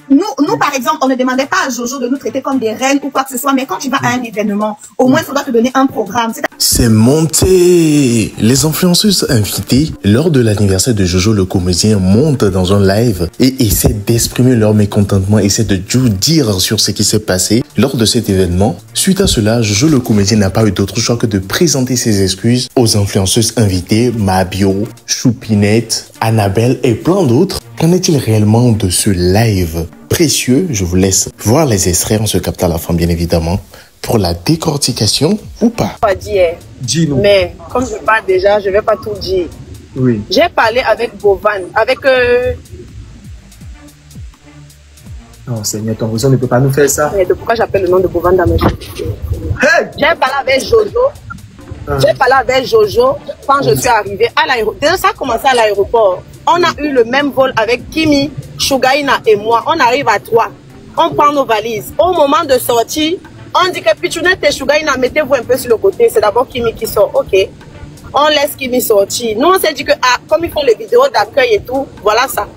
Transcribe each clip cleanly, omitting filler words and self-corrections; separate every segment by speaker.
Speaker 1: nous, par exemple, on ne demandait pas à Jojo de nous traiter comme des reines ou quoi que ce soit, mais quand tu vas à un événement, au moins, il faudra te donner un programme.
Speaker 2: C'est monté! Les influenceuses invitées, lors de l'anniversaire de Jojo, le comédien, montent dans un live et essaient d'exprimer leur mécontentement, essaient de tout dire sur ce qui s'est passé lors de cet événement. Suite à cela, Jojo, le comédien, n'a pas eu d'autre choix que de présenter ses excuses aux influenceuses invitées, Mabio, Choupinette, Annabelle et plein d'autres. Qu'en est-il réellement de ce live précieux? Je vous laisse voir les extraits, on se capte à la fin bien évidemment pour la décortication ou pas.
Speaker 3: Pas dire, mais comme je parle déjà, je ne vais pas tout dire.
Speaker 4: Oui.
Speaker 3: J'ai parlé avec Bovan, avec...
Speaker 4: Non, Seigneur, ton réseau ne peut pas nous faire ça.
Speaker 3: Mais pourquoi j'appelle le nom de Bovan dans mes choses?
Speaker 4: Hey!
Speaker 3: J'ai parlé avec Jojo. J'ai parlé avec Jojo quand je suis arrivée à l'aéroport. Déjà, ça a commencé à l'aéroport. On a eu le même vol avec Kimi, Shugaina et moi. On arrive à 3. On prend nos valises. Au moment de sortie, on dit que Pichounette et Shugaina, mettez-vous un peu sur le côté. C'est d'abord Kimi qui sort. Ok. On laisse Kimi sortir. Nous, on s'est dit que comme ils font les vidéos d'accueil et tout, voilà ça.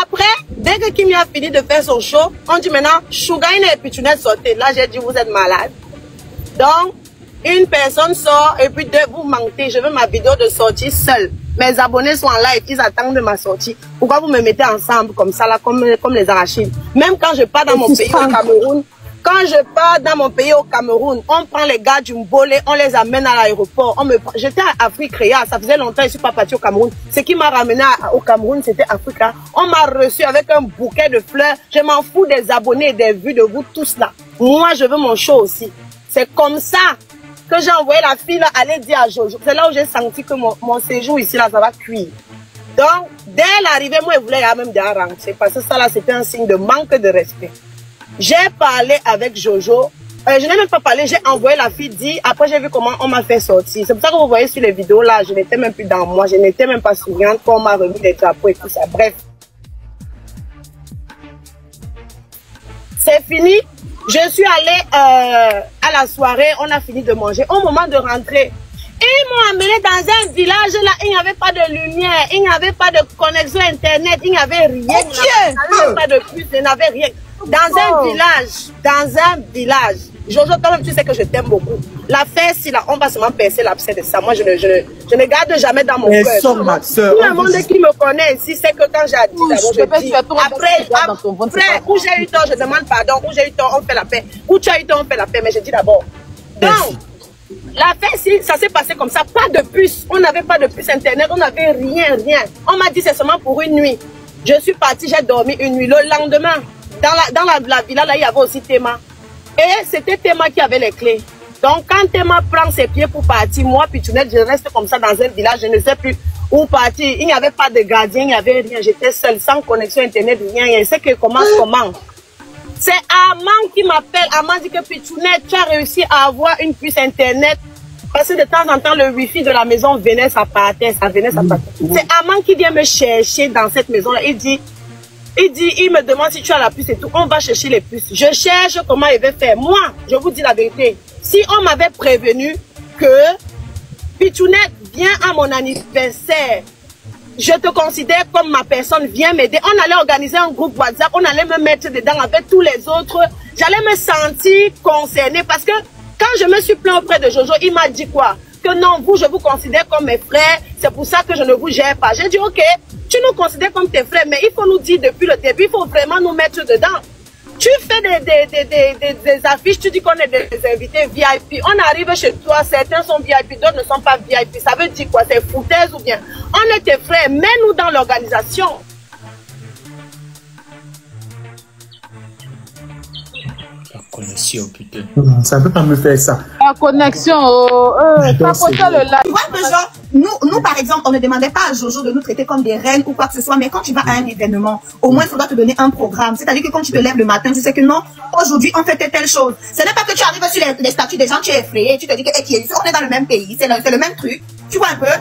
Speaker 3: Après, dès que Kimi a fini de faire son show, on dit maintenant, Shugaina et Pichounette sortez. Là, j'ai dit, vous êtes malades. Donc, une personne sort et puis deux, vous mentez. Je veux ma vidéo de sortie seule. Mes abonnés sont en live, ils attendent de ma sortie. Pourquoi vous me mettez ensemble comme ça, là, comme les arachides? Même quand je pars dans mon pays au Cameroun, on prend les gars du Mbolé, on les amène à l'aéroport. J'étais à Afrique-Réa, ça faisait longtemps, je ne suis pas partie au Cameroun. Ce qui m'a ramené au Cameroun, c'était Africa. On m'a reçu avec un bouquet de fleurs. Je m'en fous des abonnés et des vues de vous tous là. Moi, je veux mon show aussi. C'est comme ça que j'ai envoyé la fille là, aller dire à Jojo. C'est là où j'ai senti que mon séjour ici, là, ça va cuire. Donc, dès l'arrivée, moi, je voulais même déjà rentrer. Parce que ça, là, c'était un signe de manque de respect. J'ai parlé avec Jojo. Je n'ai même pas parlé, j'ai envoyé la fille dire. Après, j'ai vu comment on m'a fait sortir. C'est pour ça que vous voyez sur les vidéos, là, je n'étais même plus dans moi. Je n'étais même pas souriante quand on m'a remis les drapeaux et tout ça. Bref. C'est fini. Je suis allée à la soirée, on a fini de manger. Au moment de rentrer, ils m'ont amené dans un village là, il n'y avait pas de lumière, il n'y avait pas de connexion internet, il n'y avait rien. Il n'y avait pas de puce, il n'y avait rien. Dans un village. Jojo, toi-même, tu sais que je t'aime beaucoup. La fesse, là, on va seulement percer l'abcès de ça. Moi, je ne garde jamais dans mon cœur. Tout le monde qui me connaît ici, c'est que quand j'ai dit d'abord, je dis. Après, où j'ai eu tort, je demande pardon. Où j'ai eu tort, on fait la paix. Où tu as eu tort, on fait la paix. Mais je dis d'abord. Donc, la fesse, ça s'est passé comme ça. Pas de puce. On n'avait pas de puce internet. On n'avait rien. On m'a dit c'est seulement pour une nuit. Je suis partie, j'ai dormi une nuit. Le lendemain, dans la villa, là, il y avait aussi Théma. Et c'était Théma qui avait les clés. Donc, quand Théma prend ses pieds pour partir, moi, Pichounette, je reste comme ça dans un village, je ne sais plus où partir. Il n'y avait pas de gardien, il n'y avait rien. J'étais seule, sans connexion internet, rien. Je sais que comment. C'est Armand qui m'appelle. Armand dit que Pichounette, tu as réussi à avoir une puce internet. Parce que de temps en temps, le wifi de la maison venait, ça partait. C'est Armand qui vient me chercher dans cette maison-là. Il me demande si tu as la puce et tout. On va chercher les puces. Je cherche comment il va faire. Moi, je vous dis la vérité. Si on m'avait prévenu que Pichounette vient à mon anniversaire, je te considère comme ma personne, viens m'aider. On allait organiser un groupe WhatsApp, on allait me mettre dedans avec tous les autres. J'allais me sentir concernée parce que quand je me suis plaint auprès de Jojo, il m'a dit quoi? Que non, vous, je vous considère comme mes frères, c'est pour ça que je ne vous gère pas. J'ai dit, ok, tu nous considères comme tes frères, mais il faut nous dire depuis le début, il faut vraiment nous mettre dedans. Tu fais des affiches, tu dis qu'on est des invités VIP. On arrive chez toi, certains sont VIP, d'autres ne sont pas VIP. Ça veut dire quoi? C'est foutaise ou bien? On est tes frères, mets-nous dans l'organisation.
Speaker 4: Connexion, putain. Ça ne peut pas me faire ça.
Speaker 5: La connexion, le live.
Speaker 1: Nous, par exemple, on ne demandait pas à Jojo de nous traiter comme des reines ou quoi que ce soit, mais quand tu vas à un événement, au moins, il faudra te donner un programme. C'est-à-dire que quand tu te lèves le matin, tu sais que non, aujourd'hui, on fait telle chose. Ce n'est pas que tu arrives sur les statuts des gens, tu es effrayé, tu te dis que on est dans le même pays, c'est le même truc. Tu vois un peu?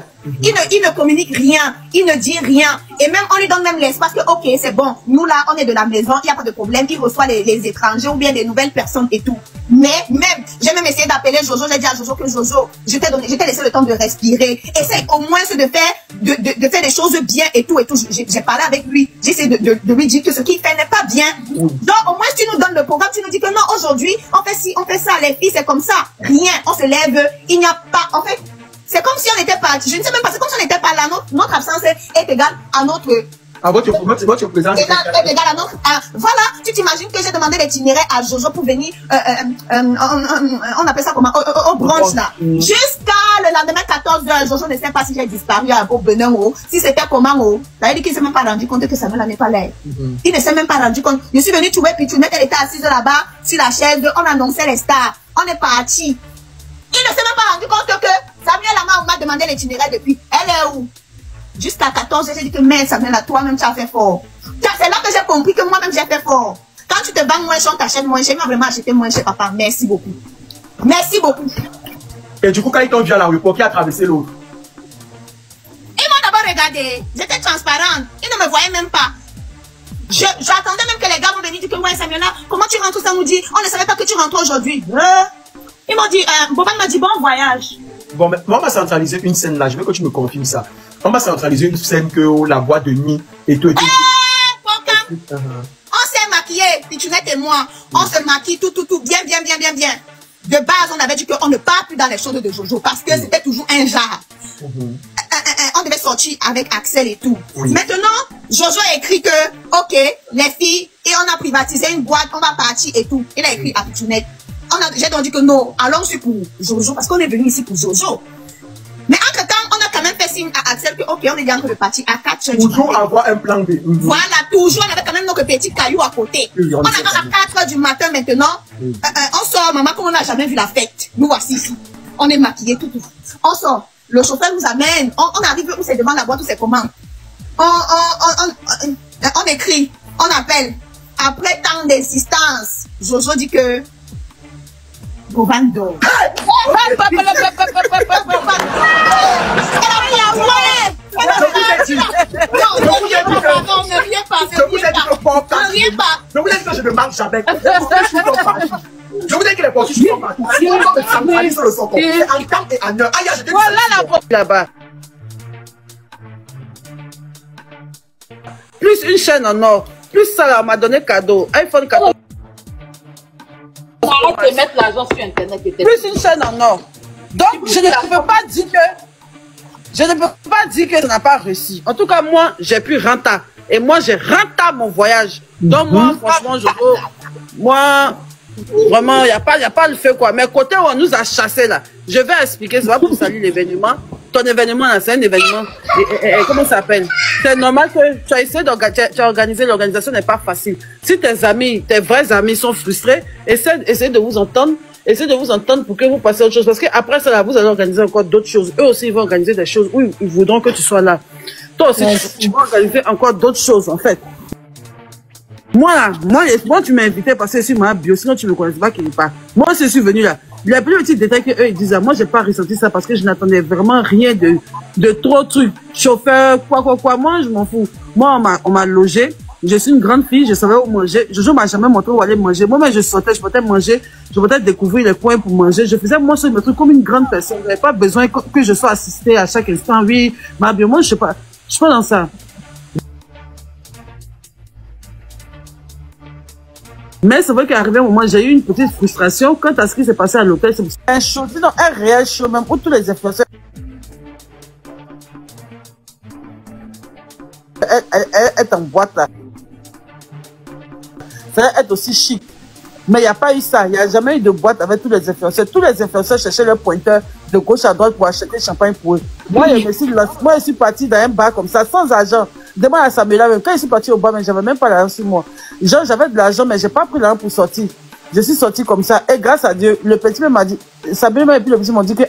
Speaker 1: Il ne communique rien, il ne dit rien. Et même, on lui donne même l'espace que, ok, c'est bon, nous là, on est de la maison, il n'y a pas de problème, il reçoit les étrangers ou bien des nouvelles personnes et tout. Mais même, j'ai même essayé d'appeler Jojo, j'ai dit à Jojo que Jojo, je t'ai laissé le temps de respirer. Essaye au moins de faire de faire des choses bien et tout. J'ai parlé avec lui. J'essaie de lui dire que ce qu'il fait n'est pas bien. Donc, au moins, si tu nous donnes le programme, tu nous dis que non, aujourd'hui, on fait ci, on fait ça, les filles, c'est comme ça. Rien, on se lève, il n'y a pas, en fait, c'est comme si on n'était pas, je ne sais même pas, c'est comme si on n'était pas là, notre absence est égale à notre...
Speaker 6: votre présence
Speaker 1: est égale à notre... voilà, tu t'imagines que j'ai demandé l'itinéraire à Jojo pour venir, on appelle ça comment, au brunch là. Jusqu'à le lendemain 14h, Jojo ne sait pas si j'ai disparu au Benin ou si c'était comment ou. Ça veut dire qu'il ne s'est même pas rendu compte que Samuel n'est pas là. Il ne s'est même pas rendu compte. Je suis venue trouver Pitchounette, elle était assise là-bas, sur la chaise, on annonçait les stars. On est parti. Il ne s'est même pas rendu compte que Samuel m'a demandé l'itinéraire depuis. Elle est où? Jusqu'à 14, j'ai dit que mais Samuel, toi-même tu as fait fort. C'est là que j'ai compris que moi-même j'ai fait fort. Quand tu te vends moins cher, on t'achète moins cher. Il m'a vraiment acheté moins cher, papa. Merci beaucoup. Merci beaucoup.
Speaker 6: Et du coup, quand ils t'ont vu à l'aéroport, qui a traversé l'autre?
Speaker 1: Ils m'ont d'abord regardé. J'étais transparente. Ils ne me voyaient même pas. J'attendais même que les gars vont venir dire que ouais, Samuel, comment tu rentres? Ça nous dit, on ne savait pas que tu rentres aujourd'hui. Ils m'ont dit, Boban m'a dit bon voyage.
Speaker 6: Bon, mais moi, on va centraliser une scène là. Je veux que tu me confirmes ça. On va centraliser une scène que la boîte de nuit et tout.
Speaker 1: On s'est maquillé, Pitchounette et moi. On se maquille tout, bien. De base, on avait dit qu'on ne part plus dans les choses de Jojo parce que c'était toujours un genre. On devait sortir avec Axel et tout. Maintenant, Jojo a écrit que, ok, les filles, et on a privatisé une boîte, on va partir et tout. Il a écrit à Pitchounette. J'ai donc dit que non, allons-y pour Jojo, parce qu'on est venu ici pour Jojo. Mais entre-temps, on a quand même fait signe à Axel que, ok, on est bien de partir à 4 heures.
Speaker 6: Toujours avoir un plan B.
Speaker 1: Voilà, toujours, on avait quand même nos petits cailloux à côté. On a à 4 heures du matin maintenant. On sort, maman, comme on n'a jamais vu la fête. Nous voici ici. On est maquillés, tout. On sort. Le chauffeur nous amène. On arrive où c'est devant la boîte, où c'est comment. On écrit, on appelle. Après tant d'insistance, Jojo dit que Boban dort.
Speaker 6: Je vous ai dit que je ne marche jamais. Je vous ai dit que les portiques sont partout. Si on me centralise sur le son, c'est en temps et en heure.
Speaker 3: Voilà la porte là-bas. Plus une chaîne en or. Plus ça là, on m'a donné cadeau. iPhone cadeau.
Speaker 5: Arrête de mettre l'argent sur Internet.
Speaker 3: Plus une chaîne en or. Donc, je ne peux pas dire que... Je ne peux pas dire que ça n'a pas réussi. En tout cas, moi, j'ai pu rentrer. Et moi, j'ai rentré mon voyage. Donc, moi, franchement, moi, vraiment, il n'y a pas le feu, quoi. Mais côté où on nous a chassés, là, je vais expliquer, c'est pas pour saluer l'événement. Ton événement, là, c'est un événement. Comment ça s'appelle? C'est normal que tu as essayé d'organiser. L'organisation n'est pas facile. Si tes amis, tes vrais amis sont frustrés, essaie de vous entendre. Essayez de vous entendre pour que vous passiez à autre chose. Parce qu'après ça, là, vous allez organiser encore d'autres choses. Eux aussi, ils vont organiser des choses où ils voudront que tu sois là. Toi aussi, tu vas organiser encore d'autres choses, en fait. Moi, tu m'as invité parce que c'est sur ma bio, sinon tu ne me connais pas qui n'est pas. Moi, je suis venu là. Les plus petits détails qu'eux, ils disent, moi, j'ai pas ressenti ça parce que je n'attendais vraiment rien de trop trucs. Chauffeur, quoi. Moi, je m'en fous. Moi, on m'a logé. Je suis une grande fille, je savais où manger. Jojo m'a jamais montré où aller manger. Moi-même, je sortais, je portais manger, je portais découvrir les coins pour manger. Je faisais moi seul mes trucs comme une grande personne. Je n'avais pas besoin que je sois assistée à chaque instant. Oui, ma bio, moi, je suis pas dans ça. Mais c'est vrai qu'arrivé un moment, j'ai eu une petite frustration quant à ce qui s'est passé à l'hôtel. C'est un show, sinon un réel show même, où tous les influenceurs est en boîte là. Ça va être aussi chic. Mais il n'y a pas eu ça. Il n'y a jamais eu de boîte avec tous les influenceurs. Tous les influenceurs cherchaient leur pointeur de gauche à droite pour acheter champagne pour eux. Moi, je suis parti dans un bar comme ça, sans argent. Demande à Samuel même. Quand je suis parti au bar, mais j'avais même pas l'argent sur moi. Genre, j'avais de l'argent, mais j'ai pas pris l'argent pour sortir. Je suis sorti comme ça. Et grâce à Dieu, le petit m'a dit, Samuel et puis le petit m'ont dit que,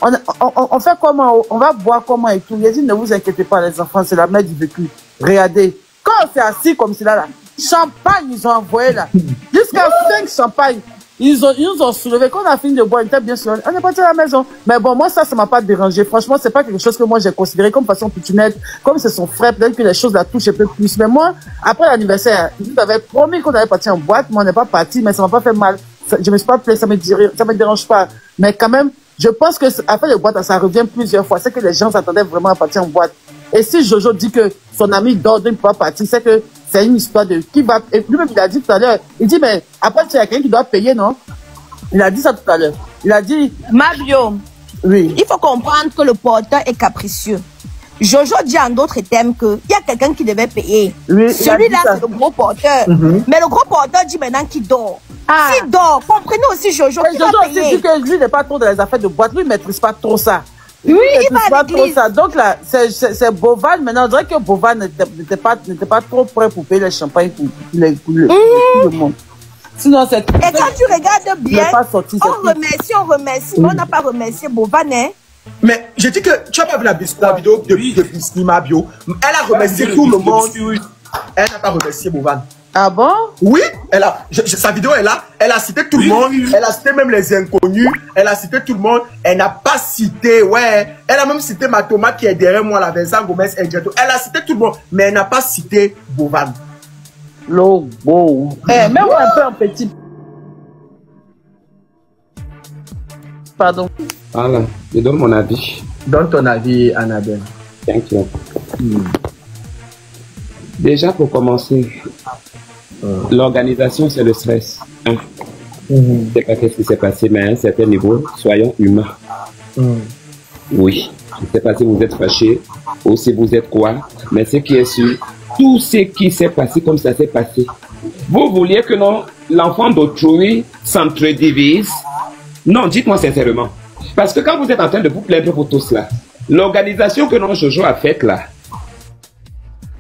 Speaker 3: on fait comment, on va boire comment et tout. Il a dit, ne vous inquiétez pas, les enfants, c'est la mère du vécu. Regardez. Quand on s'est assis comme cela, là, champagne, ils ont envoyé là. Jusqu'à 5 champagnes. Ils nous ont soulevé. Quand on a fini de boire, on était bien sûr. On est parti à la maison. Mais bon, moi, ça m'a pas dérangé. Franchement, c'est pas quelque chose que moi j'ai considéré comme façon Pitchounette. Comme c'est son frère, peut-être que les choses la touchent un peu plus. Mais moi, après l'anniversaire, ils nous avaient promis qu'on allait partir en boîte. Moi, on n'est pas parti, mais ça m'a pas fait mal. Je me suis pas plaint, ça me dérange pas. Mais quand même, je pense que après les boîtes, ça revient plusieurs fois. C'est que les gens s'attendaient vraiment à partir en boîte.
Speaker 7: Et si Jojo dit que son ami dort, ne peut pas partir, c'est que c'est une histoire de qui va. Et lui-même, il a dit tout à l'heure, il dit, mais après, tu as quelqu'un qui doit payer, non? Il a dit ça tout à l'heure. Il a dit.
Speaker 1: Mabio,
Speaker 7: oui.
Speaker 1: Il faut comprendre que le porteur est capricieux. Jojo dit en d'autres termes qu'il y a quelqu'un qui devait payer.
Speaker 7: Oui,
Speaker 1: celui-là, c'est le gros porteur. Mais le gros porteur dit maintenant qu'il dort. S'il dort, comprenez aussi Jojo.
Speaker 7: Jojo aussi dit que lui n'est pas trop dans les affaires de boîte. Lui ne maîtrise pas trop ça.
Speaker 1: Oui, il va
Speaker 7: pas trop ça. Donc là, c'est Bovan. Maintenant, on dirait que Bovan n'était pas trop prêt pour payer le champagne pour tout le monde. Sinon, c'est.
Speaker 1: Et quand tu regardes bien,
Speaker 7: sorti,
Speaker 1: on remercie, mais on n'a pas remercié Bovan, hein.
Speaker 6: Mais je dis que tu as pas vu la vidéo de Bisni Mabio. Elle a remercié tout le monde. Elle n'a pas remercié Bovan.
Speaker 7: Ah bon?
Speaker 6: Oui, sa vidéo est là. Elle a cité tout le monde. Elle a cité même les inconnus. Elle a cité tout le monde. Elle n'a pas cité, elle a même cité ma tomate qui est derrière moi, la Vincent Gomez. Elle a cité tout le monde, mais elle n'a pas cité Bovan.
Speaker 7: Logo. Mets-moi un peu en petit. Pardon.
Speaker 8: Voilà, je donne mon avis.
Speaker 6: Donne ton avis, Annabelle.
Speaker 8: T'inquiète. Déjà, pour commencer, l'organisation, c'est le stress. Hein? C'est pas qu'est-ce qui s'est passé, mais à un certain niveau, soyons humains. Oui, je ne sais pas si vous êtes fâchés ou si vous êtes quoi, mais ce qui est sûr, tout ce qui s'est passé comme ça s'est passé. Vous vouliez que non, l'enfant d'autrui s'entre-divise? Non, dites-moi sincèrement. Parce que quand vous êtes en train de vous plaindre pour tout cela, l'organisation que non Jojo a faite là,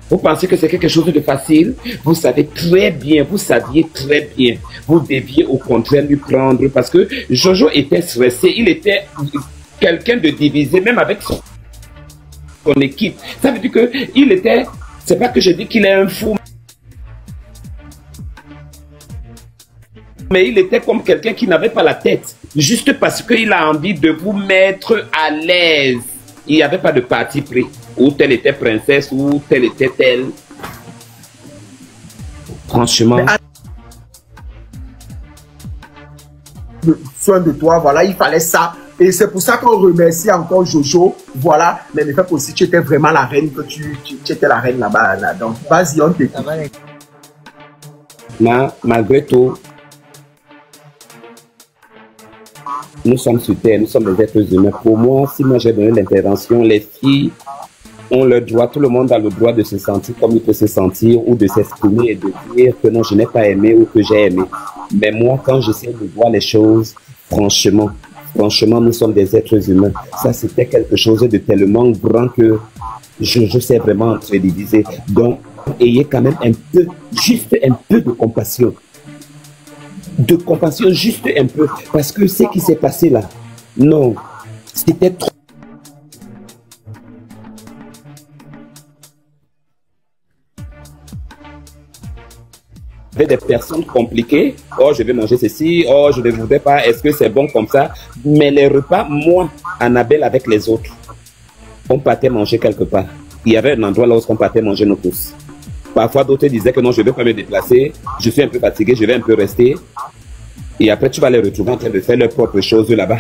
Speaker 8: vous pensez que c'est quelque chose de facile? Vous savez très bien, vous saviez très bien. Vous deviez au contraire lui prendre parce que Jojo était stressé, il était quelqu'un de divisé, même avec son équipe. Ça veut dire qu'il était, c'est pas que je dis qu'il est un fou, mais il était comme quelqu'un qui n'avait pas la tête, juste parce qu'il a envie de vous mettre à l'aise. Il n'y avait pas de parti pris, ou telle était princesse, ou telle était telle. Franchement.
Speaker 6: Soin de toi, voilà, il fallait ça. Et c'est pour ça qu'on remercie encore Jojo, voilà. Mais le fait aussi, tu étais vraiment la reine, que tu étais la reine là-bas. Là. Donc, vas-y, on t'écoute.
Speaker 8: Malgré tout, nous sommes sur terre, nous sommes des êtres humains. Pour moi, si moi j'ai donné l'intervention, les filles ont le droit, tout le monde a le droit de se sentir comme il peut se sentir ou de s'exprimer et de dire que non, je n'ai pas aimé ou que j'ai aimé. Mais moi, quand j'essaie de voir les choses, franchement, nous sommes des êtres humains. Ça, c'était quelque chose de tellement grand que je sais vraiment entre diviser. Donc, ayez quand même un peu, juste un peu de compassion. De compassion, juste un peu. Parce que ce qui s'est passé là, non, c'était trop. Il y avait des personnes compliquées. Oh, je vais manger ceci. Oh, je ne voudrais pas. Est-ce que c'est bon comme ça? Mais les repas, moi, Annabelle avec les autres, on partait manger quelque part. Il y avait un endroit là où on partait manger nous tous. Parfois, d'autres disaient que non, je ne vais pas me déplacer. Je suis un peu fatigué, je vais un peu rester. Et après, tu vas les retrouver en train de faire leurs propres choses là-bas.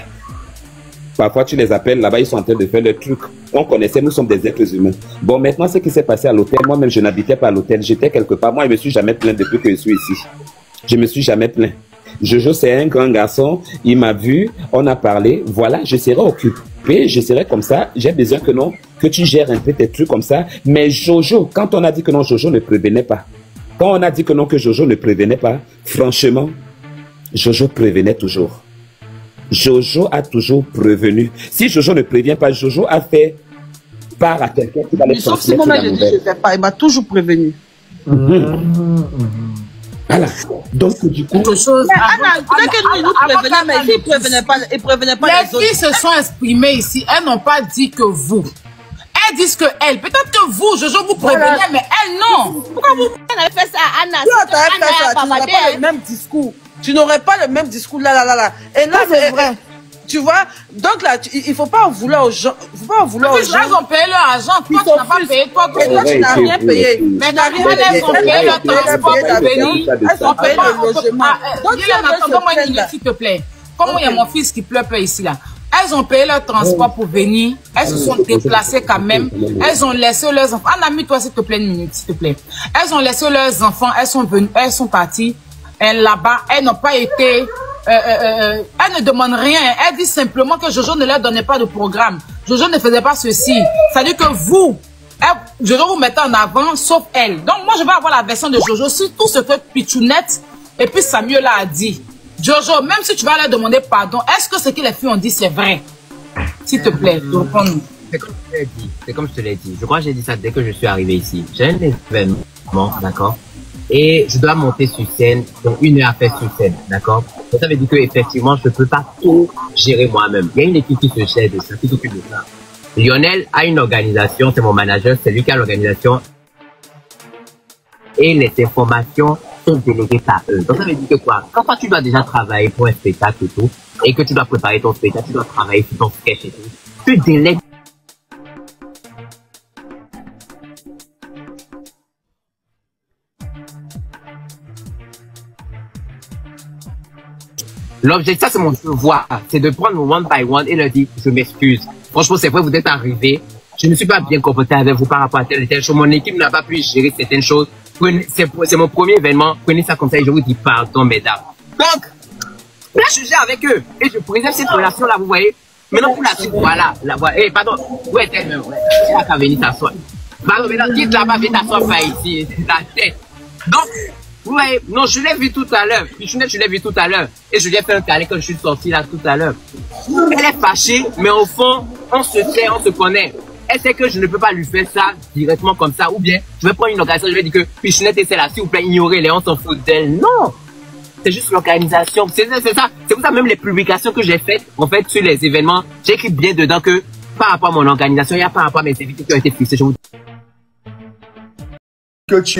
Speaker 8: Parfois, tu les appelles là-bas, ils sont en train de faire leurs trucs. On connaissait, nous sommes des êtres humains. Bon, maintenant, ce qui s'est passé à l'hôtel, moi-même, je n'habitais pas à l'hôtel. J'étais quelque part. Moi, je ne me suis jamais plaint depuis que je suis ici. Je ne me suis jamais plaint. Jojo, c'est un grand garçon. Il m'a vu, on a parlé. Voilà, je serai occupé, je serai comme ça. J'ai besoin que non, que tu gères un peu tes trucs comme ça. Mais Jojo, quand on a dit que non, Jojo ne prévenait pas. Quand on a dit que non, que Jojo ne prévenait pas, franchement, Jojo prévenait toujours. Jojo a toujours prévenu. Si Jojo ne prévient pas, Jojo a fait part à quelqu'un qui va les transmettre la nouvelle.
Speaker 7: Je sais pas, il m'a toujours prévenu.
Speaker 8: Voilà. Donc, du coup...
Speaker 7: Anna, peut-être que nous prévenions, mais ils ne prévenaient pas les autres.
Speaker 5: Les filles se sont exprimées ici. Elles n'ont pas dit que vous. Elles disent que elles. Peut-être que vous, Jojo, vous prévenez, mais elles, non.
Speaker 1: Pourquoi vous avez fait ça à Anna?
Speaker 7: Tu n'aurais pas le même discours. Tu n'aurais pas le même discours là. Et là, c'est vrai. Tu vois, donc là, il ne faut pas en vouloir aux gens. Il faut pas en vouloir aux gens.
Speaker 5: Elles ont payé leur argent. Toi, tu n'as pas payé. Toi,
Speaker 7: tu n'as rien payé.
Speaker 5: Mais elles ont payé leur transport pour venir.
Speaker 7: Elles ont payé le logement.
Speaker 5: Donc, attends-moi une minute, s'il te plaît. Comme il y a mon fils qui pleure ici, là. Elles ont payé leur transport pour venir. Elles se sont déplacées quand même. Elles ont laissé leurs enfants. Anna, toi s'il te plaît, une minute, s'il te plaît. Elles ont laissé leurs enfants. Elles sont venues, elles sont parties là-bas. Elles n'ont pas été... elles ne demandent rien. Elles disent simplement que Jojo ne leur donnait pas de programme. Jojo ne faisait pas ceci. C'est-à-dire que vous, Jojo vous mettez en avant, sauf elle. Donc moi, je vais avoir la version de Jojo sur tout ce que Pichounette et puis Samuel a dit. Jojo, même si tu vas leur demander pardon, est-ce que ce que les filles ont dit, c'est vrai? S'il te plaît, réponds-nous.
Speaker 9: C'est comme je te l'ai dit. Je crois que j'ai dit ça dès que je suis arrivé ici. J'ai un événement, d'accord? Et je dois monter sur scène, donc 1 heure à faire sur scène, d'accord? Donc ça veut dire que effectivement, je peux pas tout gérer moi-même. Il y a une équipe qui se gère de ça, qui s'occupe de ça. Lionel a une organisation, c'est mon manager, c'est lui qui a l'organisation. Et les informations sont déléguées par eux. Donc ça veut dire que quoi? Quand toi, tu dois déjà travailler pour un spectacle et tout, et que tu dois préparer ton spectacle, tu dois travailler sur ton sketch et tout, tu délègues. L'objectif, ça c'est mon devoir, c'est de prendre mon one by one et leur dire, je m'excuse. Franchement, c'est vrai, vous êtes arrivé. Je ne suis pas bien comporté avec vous par rapport à telle et telle chose. Mon équipe n'a pas pu gérer certaines choses. C'est mon premier événement. Prenez ça comme ça et je vous dis pardon, mesdames. Donc, là, je gère avec eux. Et je préserve cette relation-là, vous voyez. Maintenant, pour la suite, voilà. Eh, pardon. Où est-elle même? Elle a qu'à venir t'asseoir. Pardon, maintenant, dites là-bas, viens t'asseoir par ici. La tête. Donc, vous voyez, non, je l'ai vu tout à l'heure. Pichounette, je l'ai vu tout à l'heure. Et je lui ai fait un câlin quand je suis sorti là tout à l'heure. Elle est fâchée, mais au fond, on se sait, on se connaît. Elle sait que je ne peux pas lui faire ça directement comme ça. Ou bien, je vais prendre une organisation, je vais dire que Pichounette est là, s'il vous plaît, ignorez-les, on s'en fout d'elle. Non! C'est juste l'organisation. C'est ça. C'est pour ça même les publications que j'ai faites, en fait, sur les événements, j'ai écrit bien dedans que par rapport à mon organisation, il y a par rapport à mes invités qui ont été fixés. Je vous dis
Speaker 6: que tu